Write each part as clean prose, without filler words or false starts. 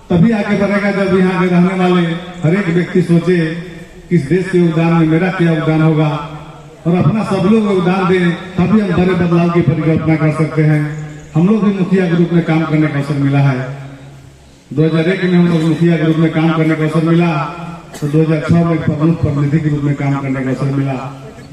तभी आगे बढ़ेगा जब यहाँ के रहने वाले हर एक व्यक्ति सोचे कि इस देश के योगदान में मेरा क्या योगदान होगा और अपना सब लोग योगदान दें, तभी हम बड़े बदलाव की परिकल्पना कर सकते हैं। हम लोग भी मुखिया के रूप में काम करने का अवसर मिला है। 2001 में हम लोग मुखिया के रूप में काम करने का अवसर मिला, तो 2006 में प्रमुख प्रतिनिधि के रूप में काम करने का अवसर मिला,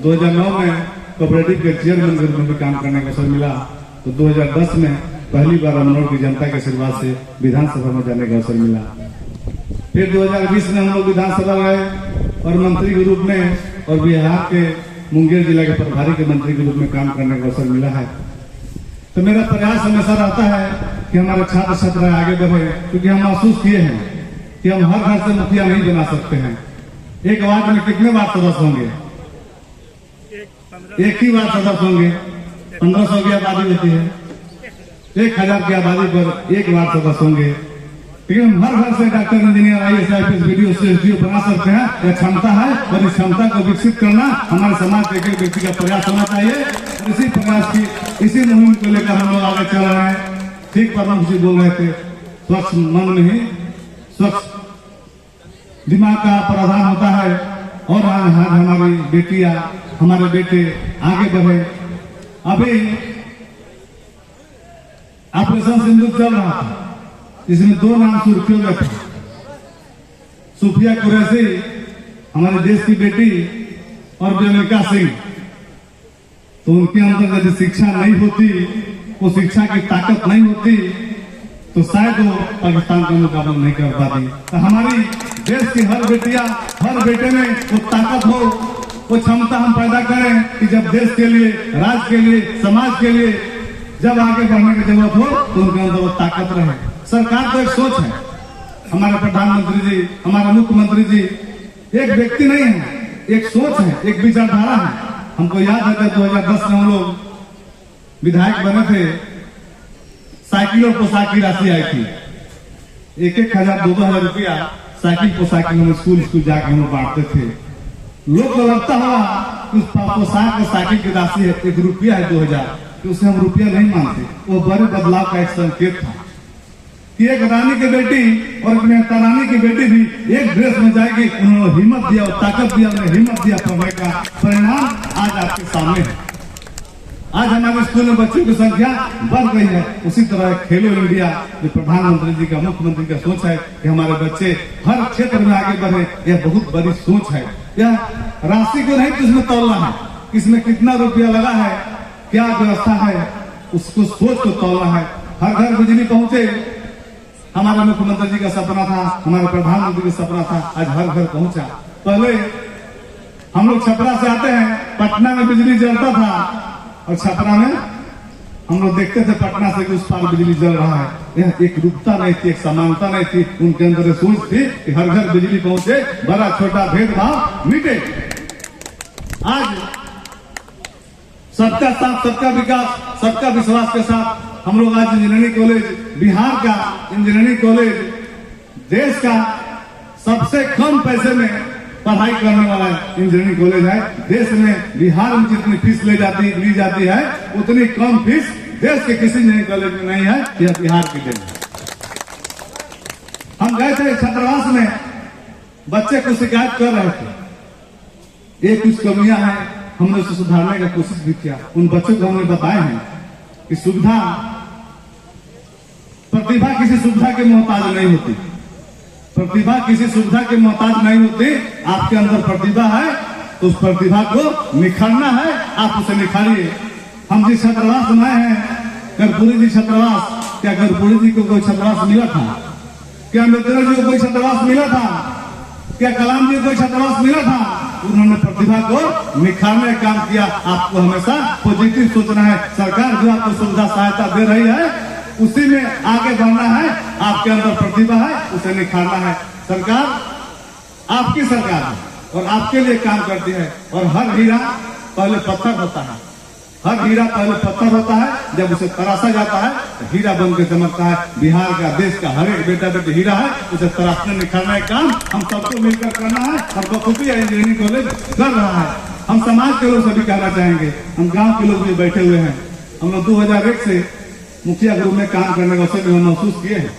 2009 में कोऑपरेटिव के चेयरमैन के रूप में भी काम करने का अवसर मिला, तो 2010 में पहली बार अमनौर की जनता के आशीर्वाद से विधानसभा में जाने का अवसर मिला। फिर 2020 में हम लोग विधानसभा गए और मंत्री के रूप में और बिहार के मुंगेर जिला के प्रभारी के मंत्री के रूप में काम करने का अवसर मिला है। तो मेरा प्रयास हमेशा रहता है कि हमारे छात्र छात्रा आगे बढ़े, क्योंकि हम महसूस किए हैं कि हम हर घर से मुखिया नहीं बना सकते हैं। एक वार्ड में कितने वार्ड सदस्य होंगे? एक ही वार्ड सदस्य होंगे। 1500 की आबादी होती है, 1000 की आबादी पर एक वार्ड सदस्य होंगे। लेकिन हम हर घर से doctor, engineer, IAS, IPS, BDO, SDO बना सकते हैं। यह क्षमता है और इस क्षमता को विकसित करना हमारे समाज के एक व्यक्ति का प्रयास होना चाहिए। और इसी प्रयास की, इसी मुहिम को लेकर हम लोग आगे चल रहे हैं। ठीक प्रमुख जी बोल रहे थे, स्वच्छ मन नहीं स्वच्छ दिमाग का प्रावधान होता है। और आज हमारी बेटियां, हमारे बेटे आगे बढ़े। अभी ऑपरेशन सिंदूर चल रहा था, इसमें 2 नाम सुर्खियों में थे। सुफिया कुरैशी हमारे देश की बेटी और प्रेमिका सिंह। तो उनके अंदर यदि शिक्षा नहीं होती, वो शिक्षा की ताकत नहीं होती, तो शायद वो पाकिस्तान का मुकाबला नहीं कर पाती। तो हमारी देश की हर बेटियां, हर बेटे में वो ताकत हो, वो क्षमता हम पैदा करें कि जब देश के लिए, राज्य के लिए, समाज के लिए जब आगे बढ़ने की जरूरत हो तो उनके अंदर वो ताकत रहे। सरकार तो एक सोच है, हमारे प्रधानमंत्री जी, हमारे मुख्यमंत्री जी एक व्यक्ति नहीं है, एक सोच है, एक विचारधारा है। हमको याद है 2010 में हम लोग विधायक बने थे, साइकिल और पोशाक की राशि आई थी। 1,000 2,000 रुपया साइकिल पोशाक हम स्कूल जाकर हम बांटते थे। लोग को लगता हुआ उस पोशाक और साइकिल की राशि है 1 रुपया है 2,000, तो उसे हम रुपया नहीं मानते। वो बड़े बदलाव का एक संकेत था कि एक रानी की बेटी और एक नेता रानी की बेटी भी एक ड्रेस में जाएगी। उन्होंने हिम्मत दिया और ताकत दिया, उन्हें हिम्मत दिया पढ़ने का। परिणाम आज आपके सामने है। आज हमारे स्कूल में बच्चों की संख्या बढ़ गई है। उसी तरह खेलो इंडिया, जो प्रधानमंत्री जी का, मुख्यमंत्री का सोच है कि हमारे बच्चे हर क्षेत्र में आगे बढ़े, यह बहुत बड़ी सोच है। यह राशि को नहीं किसमें तोलना है, इसमें कितना रुपया लगा है, क्या व्यवस्था है, उसको सोच को तोलना है। हर घर बिजली पहुंचे, हमारे मुख्यमंत्री जी का सपना था, हमारे प्रधानमंत्री का सपना था, आज हर घर पहुंचा। पहले हम लोग छपरा से आते हैं, पटना में बिजली जलता था और छपरा में हम लोग देखते थे पटना से उस पार बिजली जल रहा है। यह एक रूपता नहीं थी, एक समानता नहीं थी। उनके अंदर सोच थी कि हर घर बिजली पहुंचे, बड़ा छोटा भेदभाव मिटे। आज सबका साथ, सबका विकास, सबका विश्वास के साथ हम लोग आज इंजीनियरिंग कॉलेज, बिहार का इंजीनियरिंग कॉलेज, देश का सबसे कम पैसे में पढ़ाई करने वाला इंजीनियरिंग कॉलेज है। देश में बिहार में जितनी फीस ली जाती है उतनी कम फीस देश के किसी इंजीनियरिंग कॉलेज में नहीं है। यह बिहार की देन है। हम गए थे छात्रावास में, बच्चे को शिकायत कर रहे थे, ये कुछ कमियां हैं, हमने उसे सुधारने का कोशिश भी किया। उन बच्चों को हमने बताए हैं कि सुविधा, प्रतिभा किसी सुविधा के मोहताज नहीं होती। प्रतिभा किसी सुविधा के मोहताज नहीं होती। आपके अंदर प्रतिभा है तो उस प्रतिभा को निखारना है, आप उसे निखारिए। हम जिस छात्रावास में आए हैं, कर्पूरी जी छात्रावास, क्या कर्पूरी जी को कोई छात्रावास मिला था? क्या अम्बेडकर जी को कोई छात्रावास मिला था? क्या कलाम जी को कोई छात्रावास मिला था? उन्होंने प्रतिभा को निखारने का काम किया। आपको हमेशा पॉजिटिव सोचना है। सरकार जो आपको सुविधा सहायता दे रही है उसी में आगे बढ़ना है। आपके अंदर प्रतिभा है, उसे निखारना है। सरकार आपकी सरकार है और आपके लिए काम करती है। और हर हीरा पहले पत्थर होता है, हर हीरा पहले पत्थर होता है, जब उसे तराशा जाता है तो हीरा बन के चमकता है। बिहार का, देश का हर एक बेटा बेटी हीरा है, उसे तराशने निखारने का काम हम सबको मिलकर करना है। हमको खुशी है इंजीनियरिंग कॉलेज कर रहा है। हम समाज के लोग सभी कहना चाहेंगे, हम गाँव के लोग भी बैठे हुए हैं। हम लोग 2001 से मुखिया ग्रुप में काम करने का अवसर महसूस किए हैं।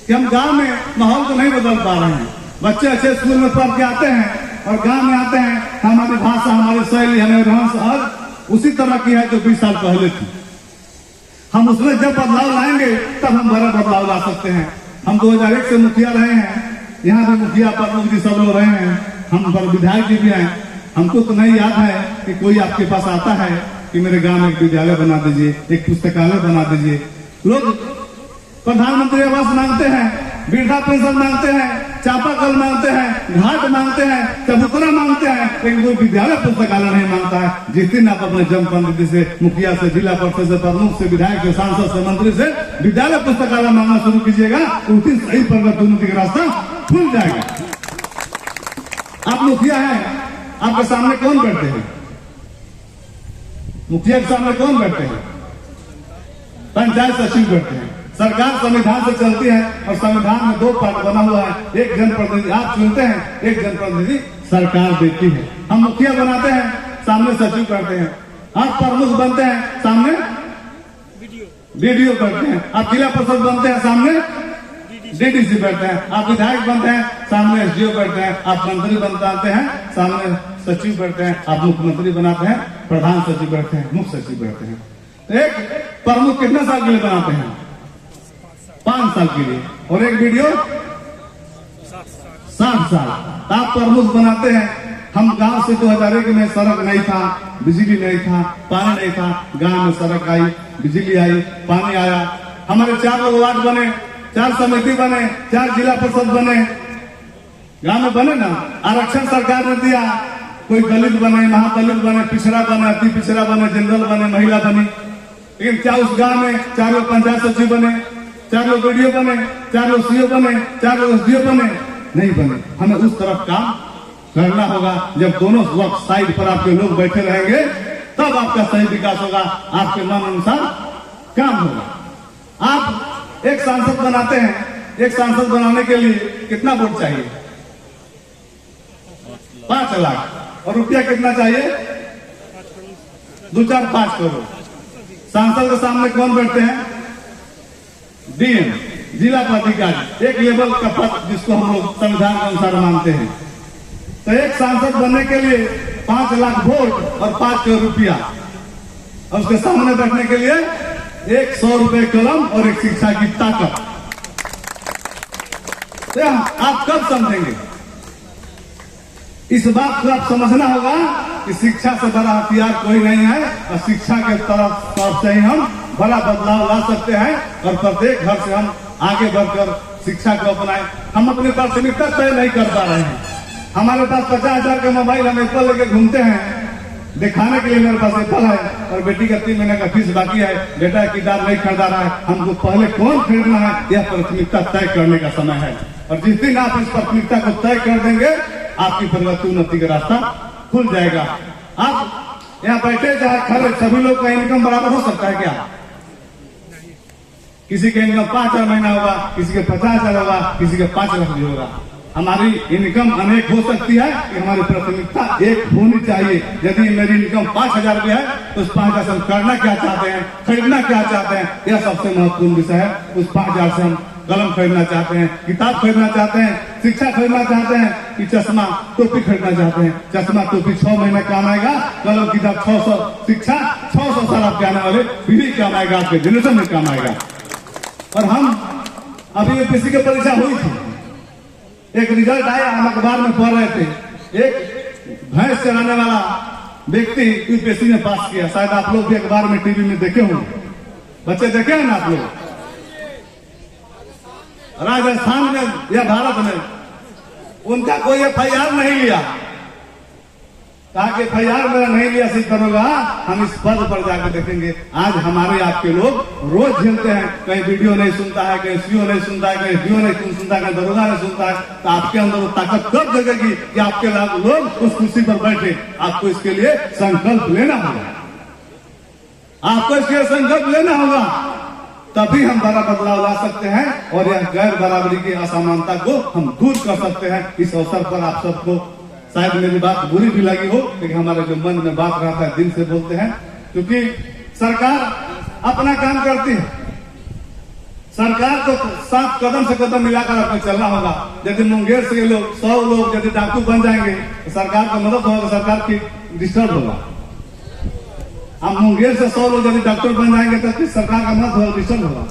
कि हम गांव में माहौल को नहीं बदल पा रहे हैं। बच्चे अच्छे स्कूल में पढ़ के आते हैं और गांव में आते हैं, हमारी भाषा, हमारी शैली, हमारे रहन सहन उसी तरह की है जो 20 साल पहले थी। हम उसमें जब बदलाव लाएंगे तब हम बड़ा बदलाव ला सकते हैं। हम 2001 से मुखिया रहे हैं, यहाँ भी मुखिया प्रमुख जी सब लोग रहे हैं, हम पर विधायक जी भी हैं। हमको तो नहीं याद है कि कोई आपके पास आता है कि मेरे गांव में एक विद्यालय बना दीजिए, एक पुस्तकालय बना दीजिए। लोग प्रधानमंत्री आवास मांगते हैं, वृद्धा पेंशन मांगते हैं, चापाकल मांगते हैं, घाट मांगते हैं, चबूतरा मांगते हैं, लेकिन कोई विद्यालय पुस्तकालय नहीं मांगता है। जिस दिन आप अपने जनप्रतिनिधि से, मुखिया से, जिला परिषद से, प्रमुख से, विधायक से, सांसद से, मंत्री से विद्यालय पुस्तकालय मांगना शुरू कीजिएगा, उस दिन सही परिवर्तन उन्नति का रास्ता खुल जाएगा। आप मुखिया हैं, आपके सामने कौन बैठते हैं? मुखिया के सामने कौन बैठते हैं? पंचायत सचिव बैठते हैं। सरकार संविधान से चलती है और संविधान में 2 पार्ट बना हुआ है, एक जनप्रतिनिधि आप चुनते हैं, एक जनप्रतिनिधि सरकार देती है। हम मुखिया बनाते हैं, सामने सचिव करते हैं। आप प्रमुख बनते हैं, सामने डीडीओ करते हैं। आप जिला परिषद बनते हैं, सामने डीडीसी बैठते हैं। आप विधायक बनते हैं, सामने एसडीओ बैठते हैं। आप मंत्री बनाते हैं, सामने सचिव बैठते हैं। आप मुख्यमंत्री बनाते हैं, प्रधान सचिव बैठते हैं, मुख्य सचिव बैठते हैं। एक प्रमुख कितने साल के लिए बनाते हैं? 5 साल के लिए। और एक वीडियो 60 साल। आप प्रमुख बनाते हैं। हम गांव से 2001 में सड़क नहीं था, बिजली नहीं था, पानी नहीं था। गांव में सड़क आई, बिजली आई, पानी आया। हमारे 4 लोग वार्ड बने, 4 समिति बने, 4 जिला परिषद बने। गांव में बने ना। आरक्षण सरकार ने दिया, कोई दलित बने, महादलित बने, पिछड़ा बने, अति पिछड़ा बने, जनरल बने, महिला बनी। लेकिन क्या उस गांव में 4 लोग पंचायत सचिव बने, 4 लोग बीडीओ बने, 4 लोग सीओ बने, 4 लोग एसडीओ बने? नहीं बने। हमें उस तरफ काम करना होगा। जब दोनों वक्त साइड पर आपके लोग बैठे रहेंगे तब आपका सही विकास होगा, आपके मन अनुसार काम होगा। आप एक सांसद बनाते हैं, एक सांसद बनाने के लिए कितना वोट चाहिए? 5 लाख। और रुपया कितना चाहिए? 2, 4, 5 करोड़। सांसद के सामने कौन बैठते हैं? डीएम, जिला पदाधिकारी, एक लेवल का पद जिसको हम लोग संविधान के अनुसार मानते हैं। तो एक सांसद बनने के लिए 5 लाख वोट और 5 करोड़ रुपया, और उसके सामने बैठने के लिए 100 रुपए कलम और एक शिक्षा की ताकत। तो आप कब समझेंगे? इस बात को आप समझना होगा कि शिक्षा से बड़ा हथियार कोई नहीं है, और शिक्षा के तरफ से ही हम बड़ा बदलाव ला सकते हैं। और प्रत्येक घर से हम आगे बढ़कर शिक्षा को अपनाएं। हम अपनी प्राथमिकता तय नहीं कर पा रहे हैं। हमारे पास 50,000 का मोबाइल, हम एप्पल लेके घूमते हैं, दिखाने के लिए मेरे पास एप्पल है, और बेटी का 3 महीने का फीस बाकी है, बेटा किताब नहीं खरीदा रहा है। हमको पहले कौन खरीदना है, यह प्राथमिकता तय करने का समय है। और जिस दिन आप इस प्राथमिकता को तय कर देंगे, आपकी प्रगति उन्नति का रास्ता खुल जाएगा। आप यहाँ बैठे चाहे खड़े, सभी लोग का इनकम बराबर हो सकता है क्या? किसी के इनकम 5,000 महीना होगा, किसी के 50,000 होगा, किसी के 5 लाख भी होगा। हमारी इनकम अनेक हो सकती है कि हमारी प्राथमिकता एक होनी चाहिए। यदि मेरी इनकम 5,000 भी है तो उस 5,000 से हम करना क्या चाहते हैं, खरीदना क्या चाहते हैं, यह सबसे महत्वपूर्ण विषय है। उस 5,000 से हम कलम खरीदना चाहते हैं, किताब खरीदना चाहते हैं, शिक्षा खरीदना चाहते हैं, कि चश्मा टोपी खरीदना चाहते हैं। चश्मा टोपी 6 महीने काम आएगा, कलम किताब 600, शिक्षा 600 साल आपके आने वाले पीढ़ी काम आएगा, आपके जनरेशन में काम आएगा। और हम अभी यूपीएससी की परीक्षा हुई थी, एक रिजल्ट आया, हम अखबार में पढ़ रहे थे, एक भैंस चलाने वाला व्यक्ति यूपीएससी में पास किया। शायद आप लोग भी अखबार में, टीवी में देखे होंगे, बच्चे देखे हैं ना आप लोग? राजस्थान में या भारत में उनका कोई एफआईआर नहीं लिया। कहा कि एफआईआर मेरा नहीं लिया, सिद्ध करोगा, हम इस पद पर जाकर देखेंगे। आज हमारे आपके लोग रोज झेलते हैं, कहीं वीडियो नहीं सुनता है, कहीं सीओ नहीं सुनता है, कहीं डीओ नहीं सुनता है, कहीं दरोगा नहीं सुनता है। तो आपके अंदर वो ताकत कब जगेगी कि आपके लोग उस कुर्सी पर बैठे? आपको इसके लिए संकल्प लेना होगा, आपको इसके लिए संकल्प लेना होगा, तभी हम बड़ा बदलाव ला सकते हैं और यह गैर बराबरी की असमानता को हम दूर कर सकते हैं। इस अवसर पर आप सबको शायद मेरी बात बुरी भी लगी हो, लेकिन हमारे जो मन में बात रहता है दिल से बोलते हैं, क्योंकि सरकार अपना काम करती है, सरकार को साथ कदम से कदम मिलाकर आपको चलना होगा। यदि मुंगेर से ये लोग 100 लोग यदि डाकू बन जाएंगे तो सरकार का मदद होगा, सरकार की डिस्टर्ब होगा। अब मुंगेर से 100 लोग यदि डॉक्टर बन जाएंगे तो सरकार का मदद होगा, डिस्टर्ब होगा।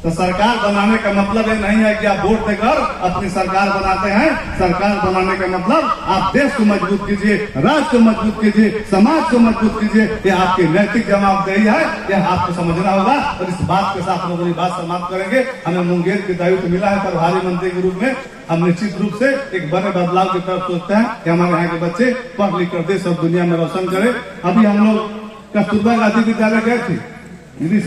तो सरकार बनाने का मतलब ये नहीं है कि आप वोट देकर अपनी सरकार बनाते हैं। सरकार बनाने का मतलब आप देश को मजबूत कीजिए, राज्य को मजबूत कीजिए, समाज को मजबूत कीजिए। ये आपकी नैतिक जवाबदेही है, यह आपको समझना होगा। और इस बात के साथ हम अपनी बात समाप्त करेंगे। हमें मुंगेर की दायित्व मिला है प्रभारी मंत्री के रूप में। हम निश्चित रूप से एक बड़े बदलाव की तरफ सोचते हैं कि हमारे यहाँ के बच्चे पढ़ लिख कर देश और दुनिया में रोशन करें। अभी हम लोग कस्तूरबा गांधी विद्यालय गए थे।